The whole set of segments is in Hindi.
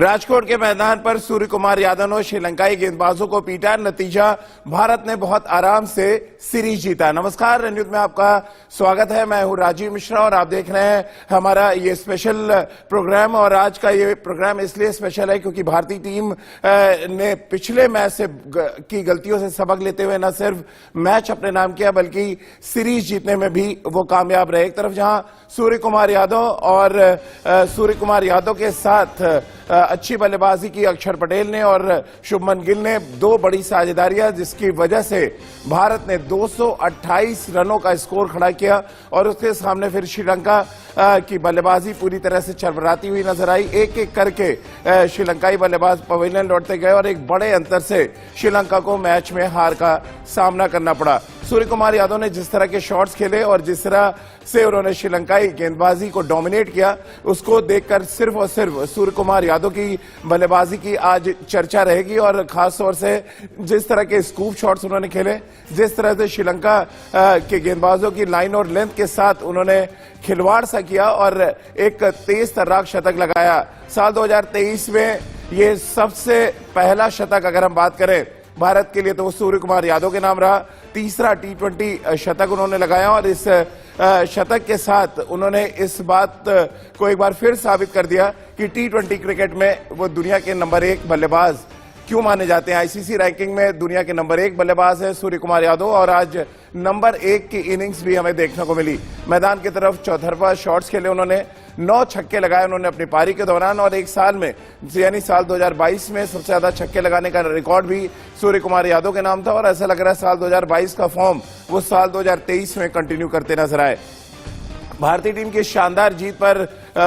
राजकोट के मैदान पर सूर्य कुमार यादव ने श्रीलंकाई गेंदबाजों को पीटा। नतीजा, भारत ने बहुत आराम से सीरीज जीता। नमस्कार, न्यूज में आपका स्वागत है। मैं हूं राजीव मिश्रा और आप देख रहे हैं हमारा ये स्पेशल प्रोग्राम। और आज का ये प्रोग्राम इसलिए स्पेशल है क्योंकि भारतीय टीम ने पिछले मैच से की गलतियों से सबक लेते हुए न सिर्फ मैच अपने नाम किया बल्कि सीरीज जीतने में भी वो कामयाब रहे। एक तरफ जहां सूर्य कुमार यादव के साथ अच्छी बल्लेबाजी की अक्षर पटेल ने और शुभमन गिल ने, दो बड़ी साझेदारियां जिसकी वजह से भारत ने 228 रनों का स्कोर खड़ा किया और उसके सामने फिर श्रीलंका की बल्लेबाजी पूरी तरह से चरमराती हुई नजर आई। एक एक करके श्रीलंकाई बल्लेबाज पवेलियन लौटते गए और एक बड़े अंतर से श्रीलंका को मैच में हार का सामना करना पड़ा। सूर्य कुमार यादव ने जिस तरह के शॉट्स खेले और जिस तरह से उन्होंने श्रीलंकाई गेंदबाजी को डोमिनेट किया, उसको देखकर सिर्फ और सिर्फ सूर्य कुमार यादव की बल्लेबाजी की आज चर्चा रहेगी। और खासतौर से जिस तरह के स्कूप शॉट्स उन्होंने खेले, जिस तरह से श्रीलंका के गेंदबाजों की लाइन और लेंथ के साथ उन्होंने खिलवाड़ सा किया और एक तेज तर्राक शतक लगाया। साल 2023 में ये सबसे पहला शतक अगर हम बात करें भारत के लिए तो वो सूर्य कुमार यादव के नाम रहा। तीसरा T20 शतक उन्होंने लगाया और इस शतक के साथ उन्होंने इस बात को एक बार फिर साबित कर दिया कि T20 क्रिकेट में वो दुनिया के नंबर 1 बल्लेबाज क्यों माने जाते हैं। आईसीसी रैंकिंग में दुनिया के नंबर 1 बल्लेबाज है सूर्य कुमार यादव और आज नंबर 1 की इनिंग्स भी हमें देखने को मिली। मैदान की तरफ चौतरफा शॉट्स खेले उन्होंने, 9 छक्के लगाए उन्होंने अपनी पारी के दौरान और एक साल में यानी साल 2022 में सबसे ज्यादा छक्के लगाने का रिकॉर्ड भी सूर्य कुमार यादव के नाम था। और ऐसा लग रहा है साल 2022 का फॉर्म वो साल 2023 में कंटिन्यू करते नजर आए। भारतीय टीम की शानदार जीत पर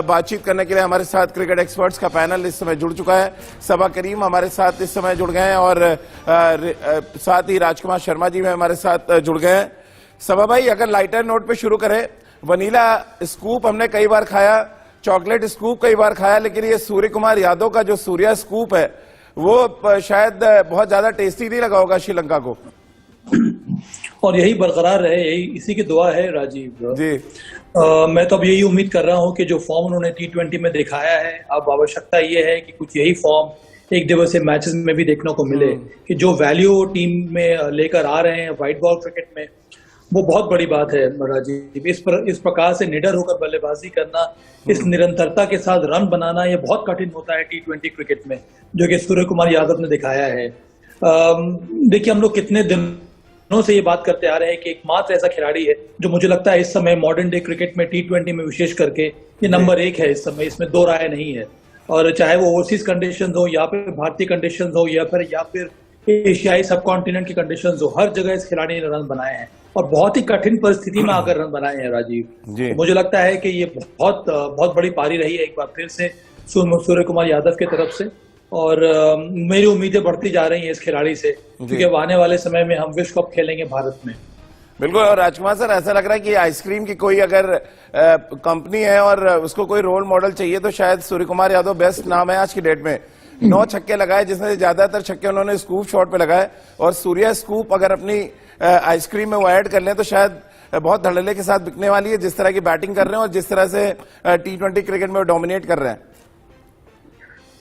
बातचीत करने के लिए हमारे साथ क्रिकेट एक्सपर्ट्स का पैनल इस समय जुड़ चुका है। सबा करीम हमारे साथ इस समय जुड़ गए हैं और साथ ही राजकुमार शर्मा जी भी हमारे साथ जुड़ गए हैं। सबा भाई, अगर लाइटर नोट पे शुरू करें, वनीला स्कूप हमने कई बार खाया, चॉकलेट स्कूप कई बार खाया, लेकिन ये सूर्य कुमार यादव का जो सूर्या स्कूप है वो शायद बहुत ज्यादा टेस्टी नहीं लगा होगा श्रीलंका को। और यही बरकरार रहे, यही इसी की दुआ है राजीव जी। मैं तो अब यही उम्मीद कर रहा हूं कि जो फॉर्म उन्होंने T20 में दिखाया है, अब आवश्यकता ये है कि कुछ यही फॉर्म एक दिवसीय मैचेस में भी देखने को मिले कि जो वैल्यू टीम में लेकर आ रहे हैं व्हाइट बॉल क्रिकेट में, वो बहुत बड़ी बात है राजीव। इस प्रकार से निडर होकर बल्लेबाजी करना, इस निरंतरता के साथ रन बनाना, ये बहुत कठिन होता है T20 क्रिकेट में, जो कि सूर्य कुमार यादव ने दिखाया है। देखिए, हम लोग कितने दिनों से ये बात करते आ रहे हैं कि एकमात्र ऐसा खिलाड़ी है जो मुझे लगता है इस समय मॉडर्न डे क्रिकेट में T20 में विशेष करके ये नंबर 1 है इस समय, इसमें दो राय नहीं है। और चाहे वो ओवरसीज कंडीशंस हो या फिर भारतीय कंडीशंस हो या फिर एशियाई सब कॉन्टिनेंट की कंडीशंस हो, हर जगह इस खिलाड़ी ने रन बनाए हैं और बहुत ही कठिन परिस्थिति में आकर रन बनाए हैं राजीव। मुझे लगता है कि ये बहुत बड़ी पारी रही है एक बार फिर से सूर्य कुमार यादव की तरफ से और मेरी उम्मीदें बढ़ती जा रही हैं इस खिलाड़ी से, क्योंकि आने वाले समय में हम विश्व कप खेलेंगे भारत में। बिल्कुल। और राजकुमार सर, ऐसा लग रहा है कि आइसक्रीम की कोई अगर कंपनी है और उसको कोई रोल मॉडल चाहिए तो शायद सूर्य कुमार यादव बेस्ट नाम है आज की डेट में। 9 छक्के लगाए, जिसमें ज्यादातर छक्के उन्होंने स्कूप शॉट पे लगाए और सूर्या स्कूप अगर अपनी आइसक्रीम में वो ऐड कर लें तो शायद बहुत धड़ल्ले के साथ बिकने वाली है, जिस तरह की बैटिंग कर रहे हैं और जिस तरह से T20 क्रिकेट में वो डोमिनेट कर रहे हैं।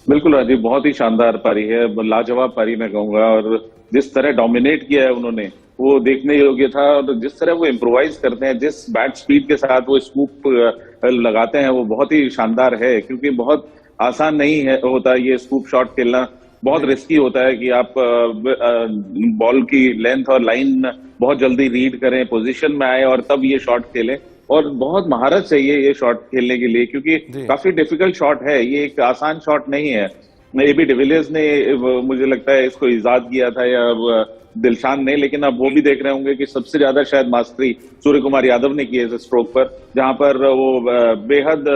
बिल्कुल राजीव, बहुत ही शानदार पारी है, लाजवाब पारी मैं कहूंगा। और जिस तरह डोमिनेट किया है उन्होंने वो देखने योग्य था। और जिस तरह वो इम्प्रोवाइज करते हैं, जिस बैट स्पीड के साथ वो स्कूप लगाते हैं, वो बहुत ही शानदार है। क्योंकि बहुत आसान नहीं है होता ये स्कूप शॉट खेलना, बहुत रिस्की होता है कि आप बॉल की लेंथ और लाइन बहुत जल्दी रीड करें, पोजीशन में आए और तब ये शॉट खेलें। और बहुत महारत चाहिए ये शॉट खेलने के लिए, क्योंकि काफी डिफिकल्ट शॉट है, ये एक आसान शॉट नहीं है। AB डिविलियर्स ने मुझे लगता है इसको इजाद किया था या दिलशान ने, लेकिन अब वो भी देख रहे होंगे कि सबसे ज्यादा शायद मास्टरी सूर्य कुमार यादव ने की है इस स्ट्रोक पर, जहां पर वो बेहद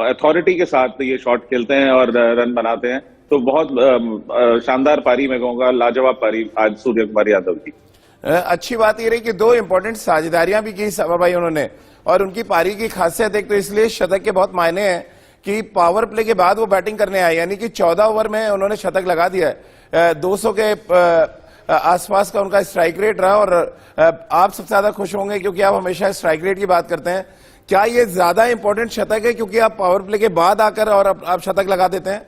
अथॉरिटी के साथ ये शॉट खेलते हैं और रन बनाते हैं। तो बहुत शानदार पारी मैं कहूंगा, लाजवाब पारी आज सूर्य कुमार यादव की। अच्छी बात ये रही कि 2 इंपॉर्टेंट साझेदारियां भी की सबा भाई उन्होंने, और उनकी पारी की खासियत एक तो इसलिए शतक के बहुत मायने हैं कि पावर प्ले के बाद वो बैटिंग करने आए, यानी कि 14 ओवर में उन्होंने शतक लगा दिया है। 200 के आसपास का उनका स्ट्राइक रेट रहा और आप सबसे ज्यादा खुश होंगे क्योंकि आप हमेशा स्ट्राइक रेट की बात करते हैं। क्या ये ज्यादा इंपॉर्टेंट शतक है क्योंकि आप पावर प्ले के बाद आकर और आप शतक लगा देते हैं?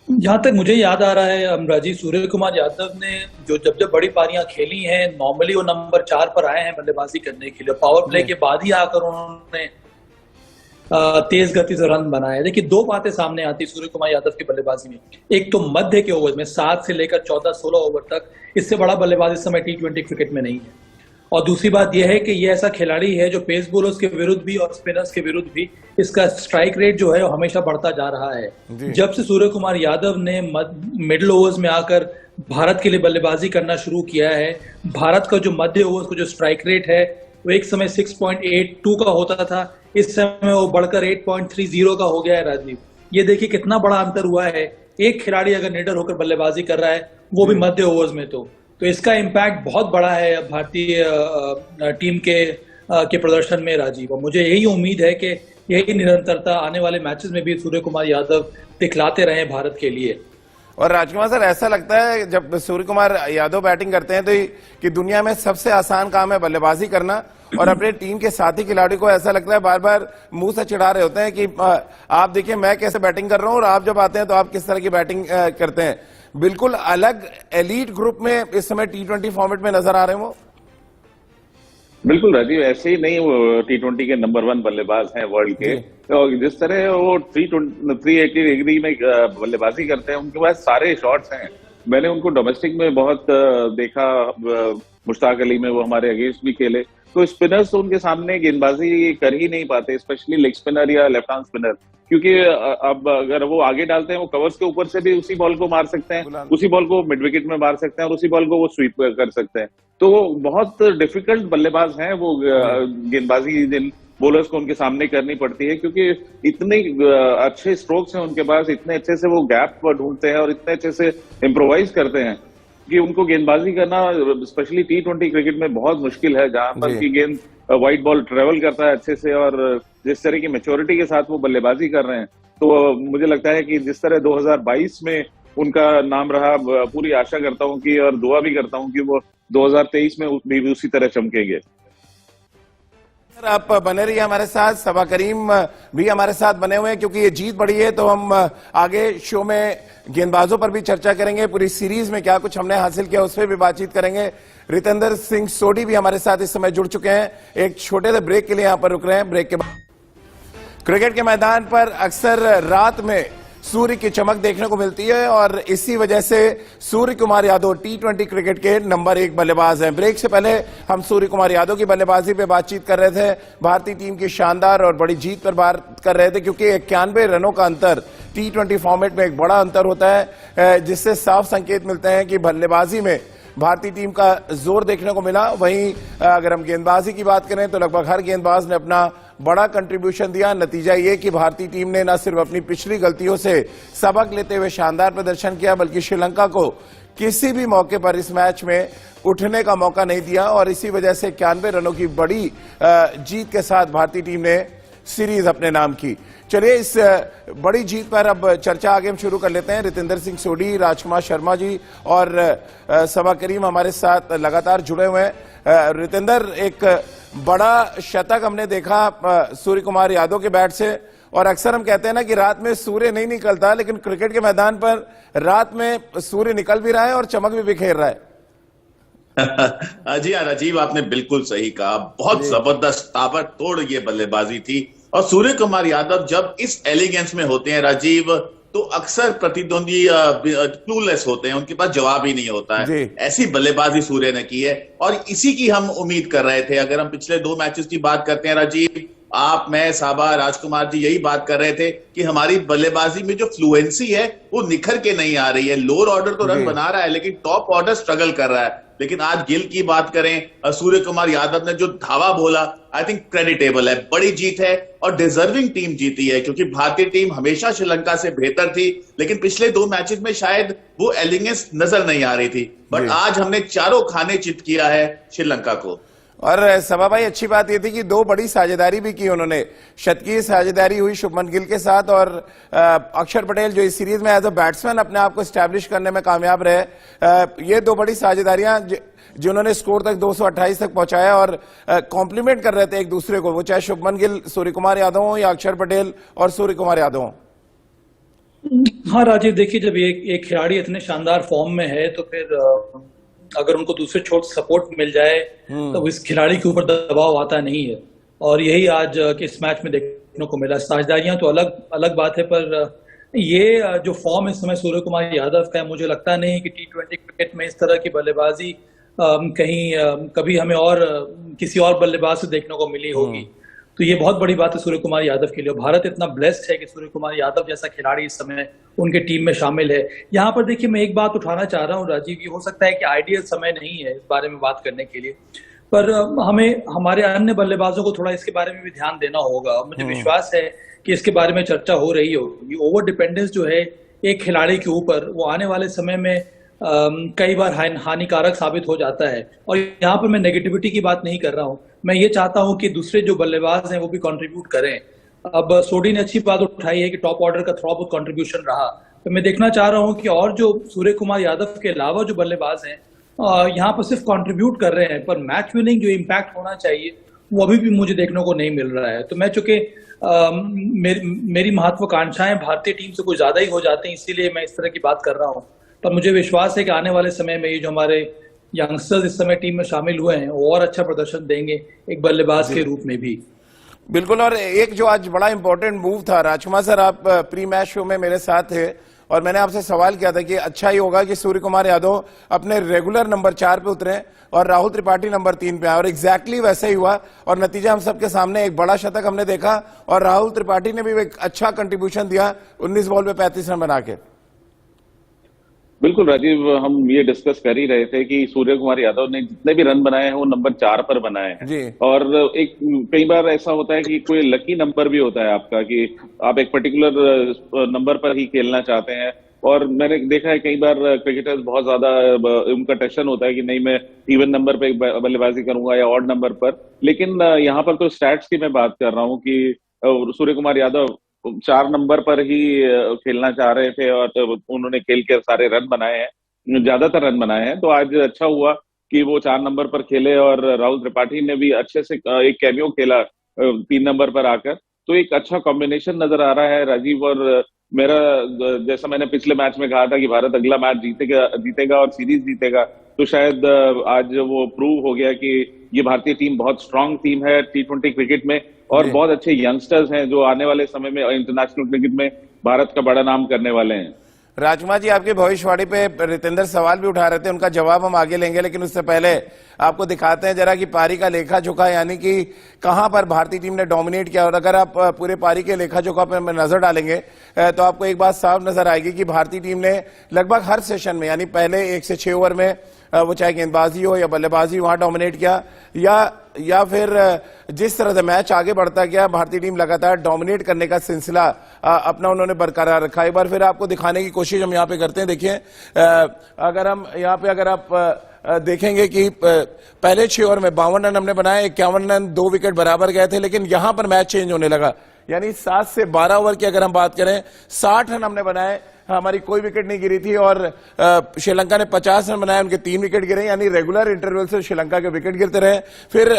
जहां तक मुझे याद आ रहा है राजीव, सूर्य कुमार यादव ने जब बड़ी पारियां खेली हैं, नॉर्मली वो नंबर 4 पर आए हैं बल्लेबाजी करने के लिए। पावर प्ले के बाद ही आकर उन्होंने तेज गति से रन बनाए। देखिए, दो बातें सामने आती सूर्य कुमार यादव की बल्लेबाजी में। एक तो मध्य के ओवर में 7 से लेकर 14-16 ओवर तक, इससे बड़ा बल्लेबाज इस समय T20 क्रिकेट में नहीं है। और दूसरी बात यह है कि ये ऐसा खिलाड़ी है जो पेस बॉलर्स के विरुद्ध भी और स्पिनर्स के विरुद्ध भी इसका स्ट्राइक रेट जो है वो हमेशा बढ़ता जा रहा है। जब से सूर्य कुमार यादव ने मिडिल ओवर्स में आकर भारत के लिए बल्लेबाजी करना शुरू किया है, भारत का जो मध्य ओवर्स का जो स्ट्राइक रेट है वो एक समय 6.82 का होता था, इस समय वो बढ़कर 8.30 का हो गया है राजीव। ये देखिए कितना बड़ा अंतर हुआ है। एक खिलाड़ी अगर निडर होकर बल्लेबाजी कर रहा है, वो भी मध्य ओवर्स में, तो इसका इम्पैक्ट बहुत बड़ा है भारतीय टीम के प्रदर्शन में राजीव। और मुझे यही उम्मीद है कि यही निरंतरता आने वाले मैचेस में भी सूर्य कुमार यादव दिखलाते रहे भारत के लिए। और राजकुमार सर, ऐसा लगता है जब सूर्य कुमार यादव बैटिंग करते हैं तो कि दुनिया में सबसे आसान काम है बल्लेबाजी करना, और अपने टीम के साथी खिलाड़ी को ऐसा लगता है बार बार मुंह से चिढ़ा रहे होते हैं कि आप देखिए मैं कैसे बैटिंग कर रहा हूं और आप जब आते हैं तो आप किस तरह की बैटिंग करते हैं। बिल्कुल अलग एलीट ग्रुप में इस समय T20 फॉर्मेट में नजर आ रहे हैं वो। बिल्कुल राजीव, ऐसे ही नहीं वो T20 के नंबर 1 बल्लेबाज हैं वर्ल्ड के। तो जिस तरह वो 380 डिग्री में बल्लेबाजी करते हैं, उनके पास सारे शॉट्स हैं। मैंने उनको डोमेस्टिक में बहुत देखा, मुश्ताक अली में वो हमारे अगेंस्ट भी खेले। तो स्पिनर्स तो उनके सामने गेंदबाजी कर ही नहीं पाते, स्पेशली लेग स्पिनर या लेफ्ट आर्म स्पिनर, क्योंकि अब अगर वो आगे डालते हैं वो कवर्स के ऊपर से भी उसी बॉल को मार सकते हैं, उसी बॉल को मिड विकेट में मार सकते हैं और उसी बॉल को वो स्वीप कर सकते हैं। तो बहुत डिफिकल्ट बल्लेबाज हैं वो। गेंदबाजी जिन बॉलर्स को उनके सामने करनी पड़ती है, क्योंकि इतने अच्छे स्ट्रोक्स हैं उनके पास, इतने अच्छे से वो गैप ढूंढते हैं और इतने अच्छे से इम्प्रोवाइज करते हैं कि उनको गेंदबाजी करना स्पेशली T20 क्रिकेट में बहुत मुश्किल है, जहां पर की गेंद व्हाइट बॉल ट्रेवल करता है अच्छे से। और जिस तरह की मैच्योरिटी के साथ वो बल्लेबाजी कर रहे हैं, तो मुझे लगता है कि जिस तरह 2022 में उनका नाम रहा, पूरी आशा करता हूं कि, और दुआ भी करता हूं कि वो 2023 में भी उसी तरह चमकेंगे। आप बने रहिए हमारे साथ, सबा करीम भी हमारे साथ बने हुए हैं, क्योंकि ये जीत बड़ी है तो हम आगे शो में गेंदबाजों पर भी चर्चा करेंगे, पूरी सीरीज में क्या कुछ हमने हासिल किया उस पर भी बातचीत करेंगे। रितेंद्र सिंह सोडी भी हमारे साथ इस समय जुड़ चुके हैं। एक छोटे से ब्रेक के लिए यहां पर रुक रहे हैं। ब्रेक के बाद क्रिकेट के मैदान पर अक्सर रात में सूर्य की चमक देखने को मिलती है और इसी वजह से सूर्य कुमार यादव T20 क्रिकेट के नंबर 1 बल्लेबाज हैं। ब्रेक से पहले हम सूर्य कुमार यादव की बल्लेबाजी पे बातचीत कर रहे थे, भारतीय टीम की शानदार और बड़ी जीत पर बात कर रहे थे, क्योंकि 91 रनों का अंतर T20 फॉर्मेट में एक बड़ा अंतर होता है, जिससे साफ संकेत मिलते हैं कि बल्लेबाजी में भारतीय टीम का जोर देखने को मिला। वहीं अगर हम गेंदबाजी की बात करें तो लगभग हर गेंदबाज ने अपना बड़ा कंट्रीब्यूशन दिया। नतीजा ये कि भारतीय टीम ने न सिर्फ अपनी पिछली गलतियों से सबक लेते हुए शानदार प्रदर्शन किया, बल्कि श्रीलंका को किसी भी मौके पर इस मैच में उठने का मौका नहीं दिया और इसी वजह से 91 रनों की बड़ी जीत के साथ भारतीय टीम ने सीरीज अपने नाम की। चलिए इस बड़ी जीत पर अब चर्चा आगे हम शुरू कर लेते हैं। रितेंद्र सिंह सोडी, राजकुमार शर्मा जी और सबा करीम हमारे साथ लगातार जुड़े हुए हैं। रितेंद्र, एक बड़ा शतक हमने देखा सूर्य कुमार यादव के बैट से, और अक्सर हम कहते हैं ना कि रात में सूर्य नहीं निकलता, लेकिन क्रिकेट के मैदान पर रात में सूर्य निकल भी रहा है और चमक भी बिखेर रहा है। जी हाँ राजीव, आपने बिल्कुल सही कहा। बहुत जबरदस्त ताबड़तोड़ ये बल्लेबाजी थी और सूर्य कुमार यादव जब इस एलिगेंस में होते हैं राजीव, तो अक्सर प्रतिद्वंदी क्लूलेस होते हैं, उनके पास जवाब ही नहीं होता है। ऐसी बल्लेबाजी सूर्य ने की है और इसी की हम उम्मीद कर रहे थे। अगर हम पिछले 2 मैचेस की बात करते हैं राजीव, आप, मैं, साबा, राजकुमार जी यही बात कर रहे थे कि हमारी बल्लेबाजी में जो फ्लुएंसी है वो निखर के नहीं आ रही है। लोअर ऑर्डर तो रन बना रहा है लेकिन टॉप ऑर्डर स्ट्रगल कर रहा है। लेकिन आज गिल की बात करें, सूर्य कुमार यादव ने जो धावा बोला, आई थिंक क्रेडिटेबल है। बड़ी जीत है और डिजर्विंग टीम जीती है, क्योंकि भारतीय टीम हमेशा श्रीलंका से बेहतर थी, लेकिन पिछले 2 मैचेस में शायद वो एलिगेंस नजर नहीं आ रही थी। बट आज हमने चारों खाने चित किया है श्रीलंका को। और सबा भाई, अच्छी बात यह थी कि 2 बड़ी साझेदारी भी की उन्होंने। शतकीय साझेदारी हुई शुभमन गिल के साथ और अक्षर पटेल जो इस सीरीज में एज अ बैट्समैन अपने आप को स्टैब्लिश करने में कामयाब रहे। ये 2 बड़ी साझेदारियां जिन्होंने स्कोर तक 228 तक पहुंचाया और कॉम्प्लीमेंट कर रहे थे एक दूसरे को, वो चाहे शुभमन गिल सूर्य कुमार यादव हो या अक्षर पटेल और सूर्य कुमार यादव हो। हाँ राजीव, देखिए जब एक खिलाड़ी इतने शानदार फॉर्म में है तो फिर अगर उनको दूसरे छोट सपोर्ट मिल जाए तो इस खिलाड़ी के ऊपर दबाव आता नहीं है, और यही आज के इस मैच में देखने को मिला। साझेदारियां तो अलग अलग बात है, पर ये जो फॉर्म इस समय सूर्य कुमार यादव का है, मुझे लगता नहीं कि T20 क्रिकेट में इस तरह की बल्लेबाजी कहीं कभी हमें और किसी और बल्लेबाज से देखने को मिली होगी। तो ये बहुत बड़ी बात है सूर्य कुमार यादव के लिए। भारत इतना ब्लेस्ड है कि सूर्य कुमार यादव जैसा खिलाड़ी इस समय उनके टीम में शामिल है। यहाँ पर देखिए, मैं एक बात उठाना चाह रहा हूँ राजीव, ये हो सकता है कि आइडियल समय नहीं है इस बारे में बात करने के लिए, पर हमें हमारे अन्य बल्लेबाजों को थोड़ा इसके बारे में भी ध्यान देना होगा। मुझे विश्वास है कि इसके बारे में चर्चा हो रही होगी। ओवर डिपेंडेंस जो है एक खिलाड़ी के ऊपर, वो आने वाले समय में कई बार हानिकारक साबित हो जाता है। और यहाँ पर मैं नेगेटिविटी की बात नहीं कर रहा हूँ, मैं ये चाहता हूँ कि दूसरे जो बल्लेबाज हैं वो भी कंट्रीब्यूट करें। अब सोडी ने अच्छी बात उठाई है कि टॉप ऑर्डर का थोड़ा बहुत कंट्रीब्यूशन रहा, तो मैं देखना चाह रहा हूँ कि और जो सूर्य कुमार यादव के अलावा जो बल्लेबाज हैं यहाँ पर सिर्फ कंट्रीब्यूट कर रहे हैं, पर मैच विनिंग जो इम्पैक्ट होना चाहिए वो अभी भी मुझे देखने को नहीं मिल रहा है। तो मैं चूंकि मेरी महत्वाकांक्षाएं भारतीय टीम से कुछ ज्यादा ही हो जाती हैं, इसीलिए मैं इस तरह की बात कर रहा हूँ। पर मुझे विश्वास है कि आने वाले समय में ये जो हमारे यंगस्टर्स इस समय टीम में शामिल हुए हैं वो और अच्छा प्रदर्शन देंगे एक बल्लेबाज के रूप में भी। बिल्कुल। और एक जो आज बड़ा इंपॉर्टेंट मूव था, राजकुमार सर आप प्री मैच शो में मेरे साथ थे और मैंने आपसे सवाल किया था कि अच्छा ही होगा कि सूर्य कुमार यादव अपने रेगुलर नंबर 4 पे उतरे और राहुल त्रिपाठी नंबर 3 पे आए, और एग्जैक्टली वैसा ही हुआ और नतीजा हम सबके सामने एक बड़ा शतक हमने देखा और राहुल त्रिपाठी ने भी एक अच्छा कंट्रीब्यूशन दिया 19 बॉल पे 35 रन बना के। बिल्कुल राजीव, हम ये डिस्कस कर ही रहे थे कि सूर्य कुमार यादव ने जितने भी रन बनाए हैं वो नंबर 4 पर बनाए हैं। और एक कई बार ऐसा होता है कि कोई लकी नंबर भी होता है आपका, कि आप एक पर्टिकुलर नंबर पर ही खेलना चाहते हैं। और मैंने देखा है कई बार क्रिकेटर्स बहुत ज्यादा उनका टेंशन होता है कि नहीं मैं इवन नंबर पे बल्लेबाजी करूंगा या ऑड नंबर पर, लेकिन यहाँ पर तो स्टैट्स की मैं बात कर रहा हूँ कि सूर्य कुमार यादव 4 नंबर पर ही खेलना चाह रहे थे और उन्होंने खेल के सारे रन बनाए हैं, ज्यादातर रन बनाए हैं। तो आज अच्छा हुआ कि वो 4 नंबर पर खेले और राहुल त्रिपाठी ने भी अच्छे से एक कैमियो खेला 3 नंबर पर आकर। तो एक अच्छा कॉम्बिनेशन नजर आ रहा है राजीव। और मेरा, जैसा मैंने पिछले मैच में कहा था कि भारत अगला मैच जीतेगा और सीरीज जीतेगा, तो शायद आज वो प्रूव हो गया कि ये भारतीय टीम बहुत स्ट्रांग टीम है T20 क्रिकेट में, और बहुत अच्छे यंगस्टर्स हैं जो आने वाले समय में इंटरनेशनल क्रिकेट में भारत का बड़ा नाम करने वाले हैं। राजकुमार जी, आपकी भविष्यवाणी पे रितेंद्र सवाल भी उठा रहे थे, उनका जवाब हम आगे लेंगे, लेकिन उससे पहले आपको दिखाते हैं जरा कि पारी का लेखा जोखा, यानी कि कहां पर भारतीय टीम ने डोमिनेट किया। और अगर आप पूरे पारी के लेखा जोखा पर नजर डालेंगे तो आपको एक बात साफ नजर आएगी कि भारतीय टीम ने लगभग हर सेशन में, यानी पहले 1 से 6 ओवर में वो चाहे गेंदबाजी हो या बल्लेबाजी, वहां डोमिनेट किया, या फिर जिस तरह से मैच आगे बढ़ता गया भारतीय टीम लगातार डोमिनेट करने का सिलसिला अपना उन्होंने बरकरार रखा। एक बार फिर आपको दिखाने की कोशिश हम यहाँ पे करते हैं। देखिए, अगर हम यहाँ पे अगर आप देखेंगे कि पहले 6 ओवर में 52 रन हमने बनाए, 51 रन, 2 विकेट बराबर गए थे, लेकिन यहां पर मैच चेंज होने लगा। यानी 7 से 12 ओवर की अगर हम बात करें, 60 रन हमने बनाए, हमारी कोई विकेट नहीं गिरी थी, और श्रीलंका ने 50 रन बनाए, उनके 3 विकेट गिरे, यानी रेगुलर इंटरवल से श्रीलंका के विकेट गिरते रहे। फिर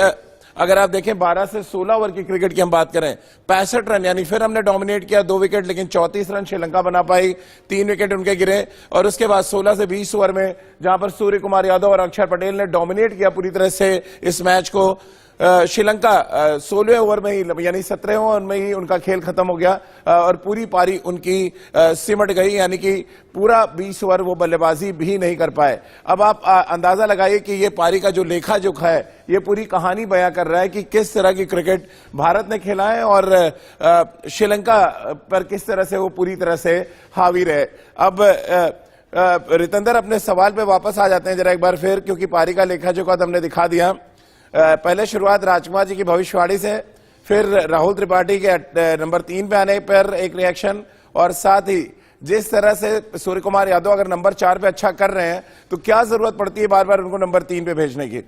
अगर आप देखें 12 से 16 ओवर की क्रिकेट की हम बात करें, 65 रन, यानी फिर हमने डोमिनेट किया, 2 विकेट, लेकिन 34 रन श्रीलंका बना पाई, 3 विकेट उनके गिरे। और उसके बाद 16 से 20 ओवर में जहां पर सूर्य कुमार यादव और अक्षर पटेल ने डोमिनेट किया पूरी तरह से इस मैच को, श्रीलंका 16वें ओवर में ही, यानी 17वें ओवर में ही उनका खेल खत्म हो गया और पूरी पारी उनकी सिमट गई, यानी कि पूरा 20 ओवर वो बल्लेबाजी भी नहीं कर पाए। अब आप अंदाजा लगाइए कि ये पारी का जो लेखा जोखा है, ये पूरी कहानी बयां कर रहा है कि किस तरह की क्रिकेट भारत ने खेला है और श्रीलंका पर किस तरह से वो पूरी तरह से हावी रहे। अब रितेंद्र, अपने सवाल पे वापस आ जाते हैं जरा एक बार फिर, क्योंकि पारी का लेखा जोखा तो हमने दिखा दिया। पहले शुरुआत राजकुमार जी की भविष्यवाणी से, फिर राहुल त्रिपाठी के नंबर 3 पे आने पर एक रिएक्शन, और साथ ही जिस तरह से सूर्य कुमार यादव अगर नंबर 4 पे अच्छा कर रहे हैं तो क्या जरूरत पड़ती है बार बार उनको नंबर 3 पे भेजने की?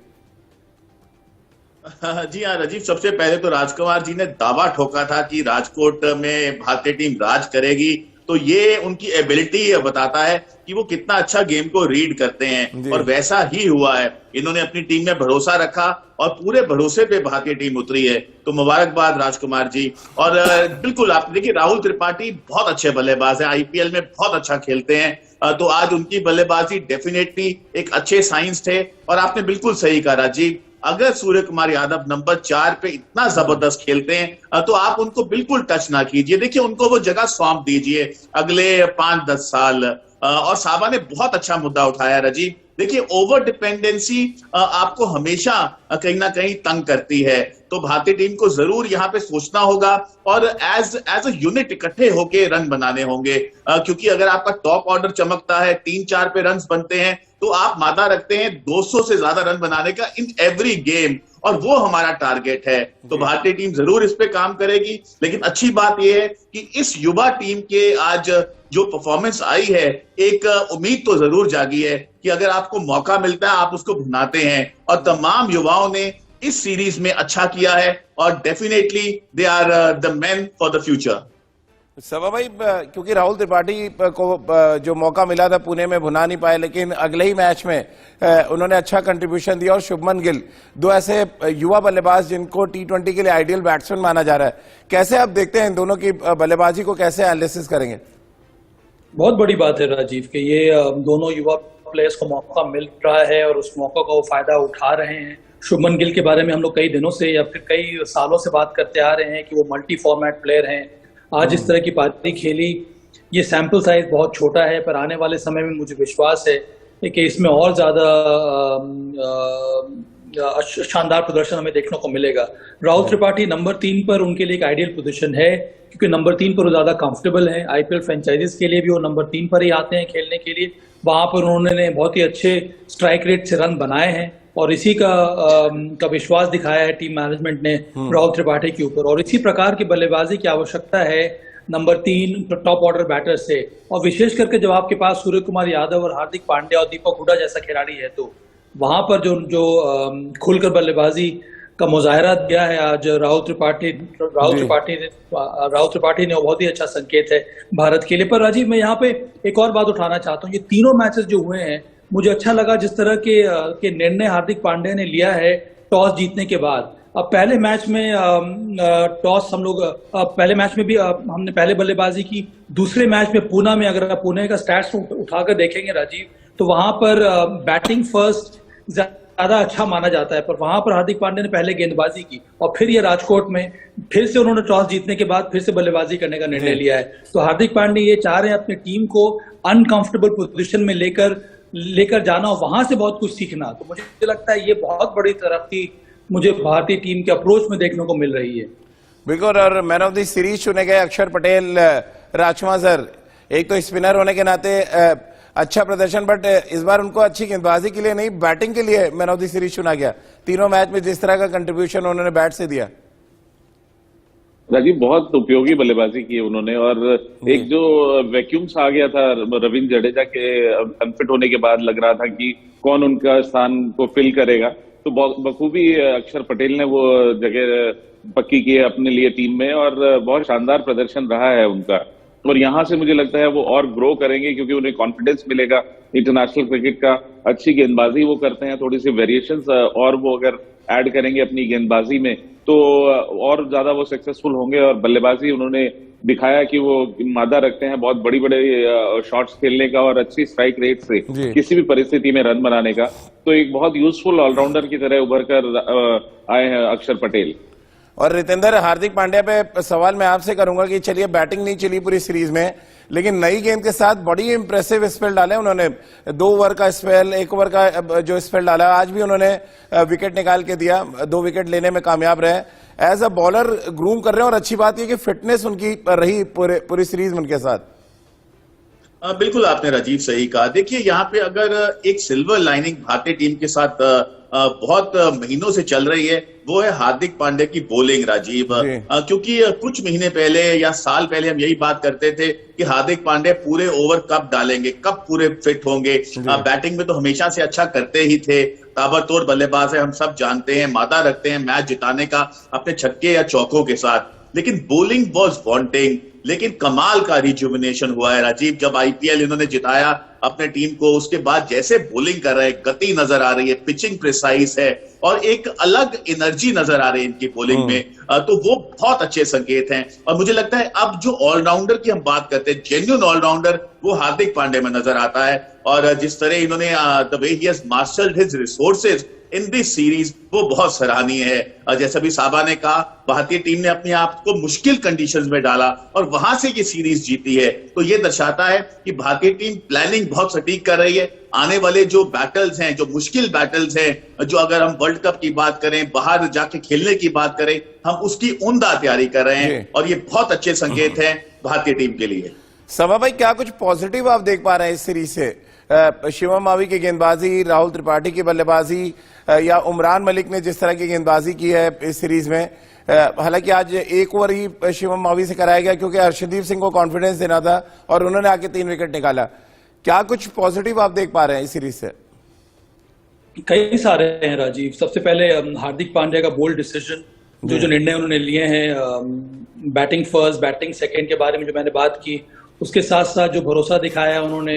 जी हाँ राजीव, सबसे पहले तो राजकुमार जी ने दावा ठोका था कि राजकोट में भारतीय टीम राज करेगी, तो तो ये उनकी एबिलिटी बताता है कि वो कितना अच्छा गेम को रीड करते हैं, और वैसा ही हुआ है। इन्होंने अपनी टीम में भरोसा रखा और पूरे भरोसे पे भारतीय टीम उतरी है, तो मुबारकबाद राजकुमार जी। और बिल्कुल आप देखिए, राहुल त्रिपाठी बहुत अच्छे बल्लेबाज हैं, आईपीएल में बहुत अच्छा खेलते हैं, तो आज उनकी बल्लेबाजी डेफिनेटली एक अच्छे साइंस थे। और आपने बिल्कुल सही कहा राजीव, अगर सूर्य कुमार यादव नंबर 4 पे इतना जबरदस्त खेलते हैं तो आप उनको बिल्कुल टच ना कीजिए। देखिए, उनको वो जगह सौंप दीजिए अगले 5-10 साल। और साबा ने बहुत अच्छा मुद्दा उठाया राजीव। देखिए, ओवर डिपेंडेंसी आपको हमेशा कहीं ना कहीं तंग करती है, तो भारतीय टीम को जरूर यहाँ पे सोचना होगा और एज अ यूनिट इकट्ठे होके रन बनाने होंगे, क्योंकि अगर आपका टॉप ऑर्डर चमकता है, 3-4 पे रन बनते हैं, तो आप मादा रखते हैं 200 से ज्यादा रन बनाने का इन एवरी गेम, और वो हमारा टारगेट है। तो भारतीय टीम जरूर इस पे काम करेगी। लेकिन अच्छी बात यह है कि इस युवा टीम के आज जो परफॉर्मेंस आई है, एक उम्मीद तो जरूर जागी है कि अगर आपको मौका मिलता है आप उसको भुनाते हैं, और तमाम युवाओं ने इस सीरीज में अच्छा किया है, और definitely they are the man for the future. Saba भाई, क्योंकि राहुल त्रिपाठी को जो मौका मिला था पुणे में भुना नहीं पाए, लेकिन अगले ही मैच में उन्होंने अच्छा कंट्रीब्यूशन दिया, और शुभमन गिल, दो ऐसे युवा बल्लेबाज जिनको T20 के लिए आइडियल बैट्समैन माना जा रहा है। कैसे आप देखते हैं इन दोनों की बल्लेबाजी को, कैसे एनालिसिस करेंगे? बहुत बड़ी बात है राजीव कि ये दोनों युवा प्लेयर्स को मौका मिल रहा है और उस मौका का वो फायदा उठा रहे हैं। शुभमन गिल के बारे में हम लोग कई दिनों से या फिर कई सालों से बात करते आ रहे हैं कि वो मल्टी फॉर्मेट प्लेयर हैं। आज इस तरह की पारी खेली, ये सैंपल साइज बहुत छोटा है, पर आने वाले समय में मुझे विश्वास है कि इसमें और ज्यादा शानदार प्रदर्शन हमें देखने को मिलेगा। राहुल त्रिपाठी नंबर 3 पर उनके लिए एक आइडियल पोजीशन है, क्योंकि नंबर 3 पर वो ज्यादा कंफर्टेबल है। आईपीएल फ्रेंचाइजीज के लिए भी वो नंबर 3 पर ही आते हैं खेलने के लिए। वहां पर उन्होंने बहुत ही अच्छे स्ट्राइक रेट से रन बनाए हैं, और इसी का विश्वास दिखाया है टीम मैनेजमेंट ने राहुल त्रिपाठी के ऊपर। और इसी प्रकार की बल्लेबाजी की आवश्यकता है नंबर 3 टॉप ऑर्डर बैटर से, और विशेष करके जब आपके पास सूर्य कुमार यादव और हार्दिक पांड्या और दीपक हुडा जैसा खिलाड़ी है, तो वहां पर जो खुलकर बल्लेबाजी का मुजाहरा दिया है आज राहुल त्रिपाठी ने बहुत ही अच्छा संकेत है भारत के लिए। पर राजीव, मैं यहाँ पे एक और बात उठाना चाहता हूँ। ये तीनों मैचेस जो हुए हैं, मुझे अच्छा लगा जिस तरह के निर्णय हार्दिक पांड्या ने लिया है टॉस जीतने के बाद। अब पहले मैच में टॉस हम लोग पहले मैच में भी हमने पहले बल्लेबाजी की। दूसरे मैच में पुणे में, अगर आप पुणे का स्टैट्स उठाकर देखेंगे राजीव, तो वहां पर बैटिंग फर्स्ट ज्यादा अच्छा माना जाता है, पर वहां पर हार्दिक पांड्या ने पहले गेंदबाजी की, और फिर ये राजकोट में फिर से उन्होंने टॉस जीतने के बाद फिर से बल्लेबाजी करने का निर्णय लिया है। तो हार्दिक पांड्या ये चाह रहे हैं अपनी टीम को अनकंफर्टेबल पोजीशन में लेकर जाना और वहां से बहुत कुछ सीखना। तो मुझे लगता है ये बहुत बड़ी तरक्की मुझे भारतीय टीम के अप्रोच में देखने को मिल रही है। बिल्कुल। और मैन ऑफ द सीरीज चुने गए अक्षर पटेल। राजकुमार सर, एक तो स्पिनर होने के नाते अच्छा प्रदर्शन, बट इस बार उनको अच्छी गेंदबाजी के लिए नहीं, बैटिंग के लिए मैन ऑफ द सीरीज चुना गया। तीनों मैच में जिस तरह का कंट्रीब्यूशन उन्होंने बैट से दिया। राजीव, बहुत उपयोगी बल्लेबाजी की उन्होंने, और एक जो वैक्यूम सा आ गया था रविंद्र जडेजा के अनफिट होने के बाद, लग रहा था कि कौन उनका स्थान को फिल करेगा, तो बखूबी अक्षर पटेल ने वो जगह पक्की की है अपने लिए टीम में, और बहुत शानदार प्रदर्शन रहा है उनका। और यहां से मुझे लगता है वो और ग्रो करेंगे, क्योंकि उन्हें कॉन्फिडेंस मिलेगा इंटरनेशनल क्रिकेट का। अच्छी गेंदबाजी वो करते हैं, थोड़ी सी वेरिएशंस और वो अगर ऐड करेंगे अपनी गेंदबाजी में, तो और ज्यादा वो सक्सेसफुल होंगे। और बल्लेबाजी उन्होंने दिखाया कि वो मादा रखते हैं बहुत बड़ी शॉट्स खेलने का, और अच्छी स्ट्राइक रेट से किसी भी परिस्थिति में रन बनाने का। तो एक बहुत यूजफुल ऑलराउंडर की तरह उभर कर आए हैं अक्षर पटेल। और रितेंद्र, हार्दिक पांड्या पे सवाल मैं आपसे करूंगा कि चलिए बैटिंग नहीं चली पूरी सीरीज में, लेकिन नई गेंद के साथ बड़ी इंप्रेसिव स्पेल डाले उन्होंने। 2 ओवर का स्पेल, 1 ओवर का जो स्पेल डाला, आज भी उन्होंने विकेट निकाल के दिया, 2 विकेट लेने में कामयाब रहे। एज अ बॉलर ग्रूम कर रहे हैं, और अच्छी बात यह कि फिटनेस उनकी रही पूरी सीरीज में उनके साथ। बिल्कुल आपने राजीव सही कहा। देखिए, यहाँ पे अगर एक सिल्वर लाइनिंग भारतीय टीम के साथ बहुत महीनों से चल रही है, वो है हार्दिक पांड्या की बॉलिंग राजीव। क्योंकि कुछ महीने पहले या साल पहले हम यही बात करते थे कि हार्दिक पांड्या पूरे ओवर कब डालेंगे, कब पूरे फिट होंगे। बैटिंग में तो हमेशा से अच्छा करते ही थे, ताबड़तोड़ बल्लेबाज है, हम सब जानते हैं, मादा रखते हैं मैच जिताने का अपने छक्के या चौकों के साथ। लेकिन बॉलिंग वॉज वांटिंग। लेकिन कमाल का रिजुविनेशन हुआ है राजीव, जब आईपीएल इन्होंने जिताया अपने टीम को, उसके बाद जैसे बॉलिंग कर रहे हैं, गति नजर आ रही है, पिचिंग प्रिसाइज है और एक अलग एनर्जी नजर आ रही है इनकी बॉलिंग में, तो वो बहुत अच्छे संकेत हैं। और मुझे लगता है अब जो ऑलराउंडर की हम बात करते हैं, जेन्युइन ऑलराउंडर, वो हार्दिक पांड्या में नजर आता है। और जिस तरह इन्होंने the way he has mastered his resources in this series, वो बहुत सराहनीय है। जैसा भी साबा ने कहा, भारतीय टीम ने अपने आप को मुश्किल कंडीशंस में डाला और वहां से ये सीरीज जीती है, तो ये दर्शाता है कि भारतीय टीम प्लानिंग बहुत सटीक कर रही है। आने वाले जो बैटल्स हैं, जो मुश्किल बैटल्स हैं, जो अगर हम वर्ल्ड कप की बात करें, बाहर जाके खेलने की बात करें, हम उसकी उम्दा तैयारी कर रहे हैं और ये बहुत अच्छे संकेत हैं भारतीय टीम के लिए। सभा भाई, क्या कुछ पॉजिटिव आप देख पा रहे हैं इस सीरीज से? शिवम मावी की गेंदबाजी, राहुल त्रिपाठी की बल्लेबाजी या उमरान मलिक ने जिस तरह की गेंदबाजी की है इस सीरीज में, हालांकि आज एक ओवर ही शिवम मावी से कराया गया क्योंकि हर्षदीप सिंह को कॉन्फिडेंस देना था और उन्होंने आके 3 विकेट निकाला। क्या कुछ पॉजिटिव आप देख पा रहे हैं इस सीरीज से? कई सारे हैं राजीव। सबसे पहले हार्दिक पांड्या का बोल्ड डिसीजन, जो निर्णय उन्होंने लिए हैं, बैटिंग फर्स्ट बैटिंग सेकंड के बारे में जो मैंने बात की, उसके साथ साथ जो भरोसा दिखाया उन्होंने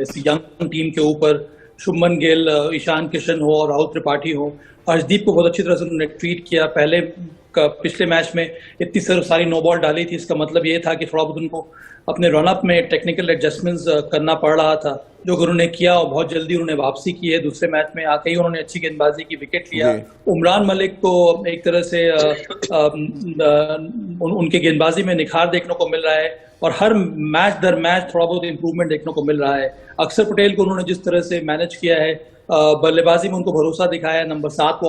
इस यंग टीम के ऊपर, शुभमन गिल, ईशान किशन हो और राहुल त्रिपाठी हो, हर्षदीप को बहुत अच्छी तरह से उन्होंने ट्रीट किया। पिछले मैच में इतनी सारी नो बॉल डाली थी, इसका मतलब ये था कि थोड़ा बहुत उनको अपने रनअप में टेक्निकल एडजस्टमेंट्स करना पड़ रहा था, जो उन्होंने किया और बहुत जल्दी उन्होंने वापसी की है। दूसरे मैच में आके ही उन्होंने अच्छी गेंदबाजी की, विकेट लिया। उमरान मलिक को एक तरह से उनके गेंदबाजी में निखार देखने को मिल रहा है और हर मैच दर मैच थोड़ा बहुत इंप्रूवमेंट देखने को मिल रहा है। अक्षर पटेल को उन्होंने जिस तरह से मैनेज किया है, बल्लेबाजी में उनको भरोसा दिखाया है, नंबर 7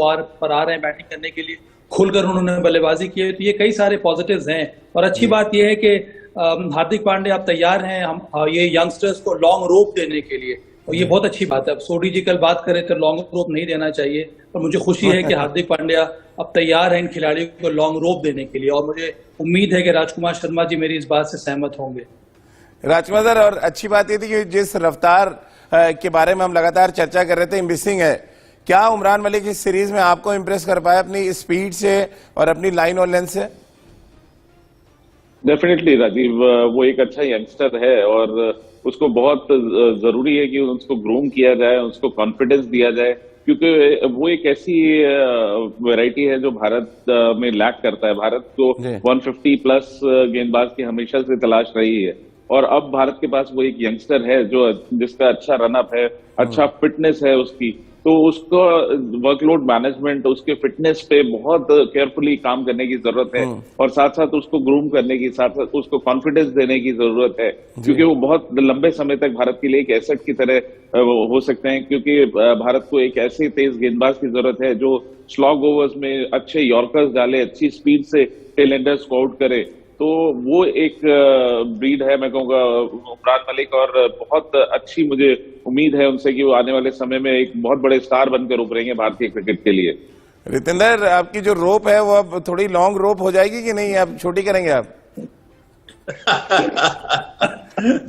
पर आ रहे हैं बैटिंग करने के लिए, खुलकर उन्होंने बल्लेबाजी की है, तो ये कई सारे पॉजिटिव्स हैं। और अच्छी बात यह है कि हार्दिक पांड्या आप तैयार हैं हम ये यंगस्टर्स को लॉन्ग रोप देने के लिए, और ये बहुत अच्छी बात है। अब सोडी जी कल बात करें तो लॉन्ग रोप नहीं देना चाहिए, पर मुझे खुशी है कि हार्दिक पांड्या अब तैयार है इन खिलाड़ियों को लॉन्ग रोप देने के लिए, और मुझे उम्मीद है कि राजकुमार शर्मा जी मेरी इस बात से सहमत होंगे। राजकुमार सर, और अच्छी बात ये थी कि जिस रफ्तार के बारे में हम लगातार चर्चा कर रहे थे, मिसिंग है, क्या उमरान मलिक इस सीरीज में आपको इंप्रेस कर पाया अपनी स्पीड से और अपनी लाइन और लेंथ से? डेफिनेटली राजीव, वो एक अच्छा यंगस्टर है और उसको बहुत जरूरी है कि उसको ग्रूम किया जाए, उसको कॉन्फिडेंस दिया जाए, क्योंकि वो एक ऐसी वैरायटी है जो भारत में लैक करता है। भारत को 150 प्लस गेंदबाज की हमेशा से तलाश रही है, और अब भारत के पास वो एक यंगस्टर है जो जिसका अच्छा रनअप है, अच्छा फिटनेस है उसकी, तो उसको वर्कलोड मैनेजमेंट, उसके फिटनेस पे बहुत केयरफुली काम करने की जरूरत है, और साथ साथ उसको ग्रूम करने की, साथ साथ उसको कॉन्फिडेंस देने की जरूरत है, क्योंकि वो बहुत लंबे समय तक भारत के लिए एक एसेट की तरह हो सकते हैं। क्योंकि भारत को एक ऐसे तेज गेंदबाज की जरूरत है जो स्लॉग ओवर्स में अच्छे यॉर्कर्स डाले, अच्छी स्पीड से टेल एंडर्स को आउट करे, तो वो एक ब्रीड है मैं कहूँगा उमरान मलिक, और बहुत अच्छी मुझे उम्मीद है उनसे कि वो आने वाले समय में एक बहुत बड़े स्टार बनकर उभरेंगे भारतीय क्रिकेट के लिए। रितेंद्र, आपकी जो रोप है वो अब थोड़ी लॉन्ग रोप हो जाएगी कि नहीं, अब छोटी करेंगे आप?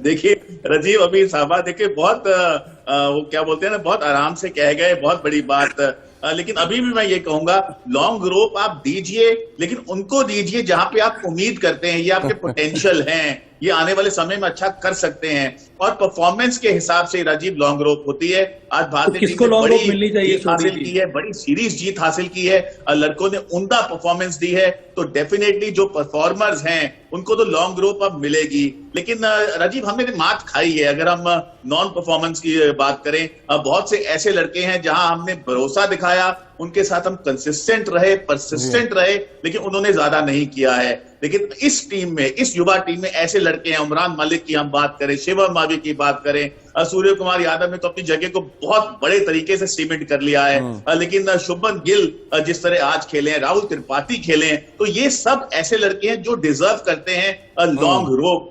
देखिए राजीव, अभी साहबा देखिए बहुत वो क्या बोलते हैं ना, बहुत आराम से कह गए, बहुत बड़ी बात, लेकिन अभी भी मैं ये कहूंगा लॉन्ग रोप आप दीजिए, लेकिन उनको दीजिए जहां पे आप उम्मीद करते हैं ये आपके पोटेंशियल हैं, ये आने वाले समय में अच्छा कर सकते हैं, और परफॉर्मेंस के हिसाब से राजीव लॉन्ग रोप होती है। आज भारतीय टीम ने बड़ी जीत हासिल की है, बड़ी सीरीज जीत हासिल की है, लड़कों ने उम्दा परफॉर्मेंस दी है, तो डेफिनेटली जो परफॉर्मर्स हैं उनको तो लॉन्ग रोप अब मिलेगी। लेकिन राजीव, हमने मात खाई है अगर हम नॉन परफॉर्मेंस की बात करें। बहुत से ऐसे लड़के हैं जहां हमने भरोसा दिखाया, उनके साथ हम कंसिस्टेंट रहे, परसिस्टेंट रहे, लेकिन उन्होंने ज्यादा नहीं किया है। लेकिन इस टीम में, इस युवा टीम में ऐसे लड़के हैं, उमरान मलिक की हम बात करें, शिवम मावी की बात करें, सूर्य कुमार यादव ने तो अपनी जगह को बहुत बड़े तरीके से सीमेंट कर लिया है, लेकिन शुभमन गिल जिस तरह आज खेले हैं, राहुल त्रिपाठी खेले हैं, तो ये सब ऐसे लड़के हैं जो डिजर्व करते हैं लॉन्ग रोप।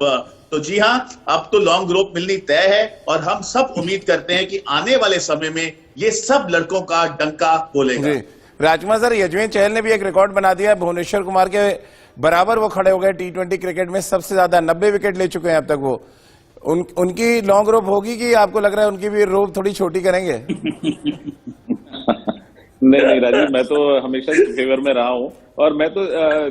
तो जी हाँ, अब तो लॉन्ग रोप मिलनी तय है, और हम सब उम्मीद करते हैं कि आने वाले समय में ये सब लड़कों का डंका बोलेगा। राजकुमार सर, यजवेंद्र चहल ने भी एक रिकॉर्ड बना दिया है, भुवनेश्वर कुमार के बराबर वो खड़े हो गए T20 क्रिकेट में, सबसे ज्यादा 90 विकेट ले चुके हैं अब तक वो। उनकी लॉन्ग रोप होगी कि आपको लग रहा है उनकी भी रोप थोड़ी छोटी करेंगे? नहीं राजीव, मैं तो हमेशा फेवर में रहा हूँ और मैं तो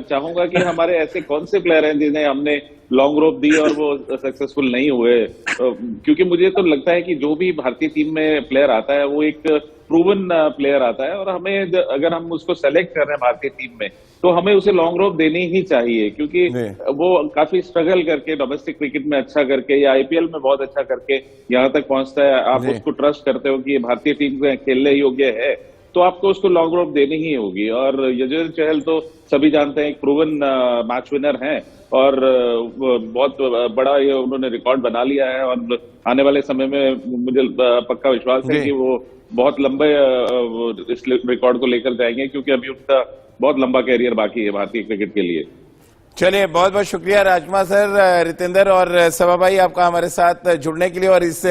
चाहूंगा कि हमारे ऐसे कौन से प्लेयर हैं जिन्हें हमने लॉन्ग रोप दी और वो सक्सेसफुल नहीं हुए, क्योंकि मुझे तो लगता है कि जो भी भारतीय टीम में प्लेयर आता है वो एक प्रूवन प्लेयर आता है और हमें अगर हम उसको सेलेक्ट कर रहे हैं भारतीय टीम में तो हमें उसे लॉन्ग रोप देनी ही चाहिए, क्योंकि वो काफी स्ट्रगल करके डोमेस्टिक क्रिकेट में अच्छा करके या आईपीएल में बहुत अच्छा करके यहाँ तक पहुंचता है। आप उसको ट्रस्ट करते हो कि ये भारतीय टीम में खेलने योग्य है तो आपको उसको लॉन्ग रोप देनी ही होगी। और युजवेंद्र चहल तो सभी जानते हैं एक प्रूवन मैच विनर हैं और बहुत बड़ा ये उन्होंने रिकॉर्ड बना लिया है और आने वाले समय में मुझे पक्का विश्वास है कि वो बहुत लंबे इस रिकॉर्ड को लेकर जाएंगे, क्योंकि अभी उनका बहुत लंबा कैरियर बाकी है भारतीय क्रिकेट के लिए। चलिए, बहुत बहुत शुक्रिया राजकुमार सर, रितेंद्र और सभा भाई आपका हमारे साथ जुड़ने के लिए और इस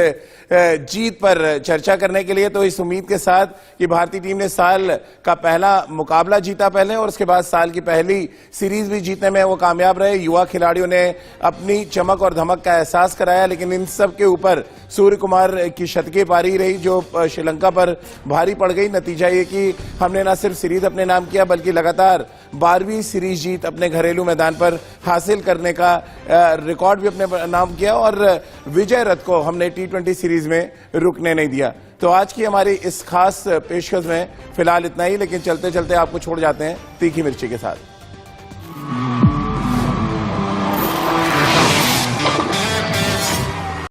जीत पर चर्चा करने के लिए। तो इस उम्मीद के साथ कि भारतीय टीम ने साल का पहला मुकाबला जीता पहले और उसके बाद साल की पहली सीरीज भी जीतने में वो कामयाब रहे। युवा खिलाड़ियों ने अपनी चमक और धमक का एहसास कराया, लेकिन इन सब के ऊपर सूर्य कुमार की शतकीय पारी रही जो श्रीलंका पर भारी पड़ गई। नतीजा ये कि हमने न सिर्फ सीरीज अपने नाम किया बल्कि लगातार 12वीं सीरीज जीत अपने घरेलू मैदान पर हासिल करने का रिकॉर्ड भी अपने नाम किया और विजय रथ को हमने T20 सीरीज में रुकने नहीं दिया। तो आज की हमारी इस खास पेशकश में फिलहाल इतना ही, लेकिन चलते चलते आपको छोड़ जाते हैं तीखी मिर्ची के साथ।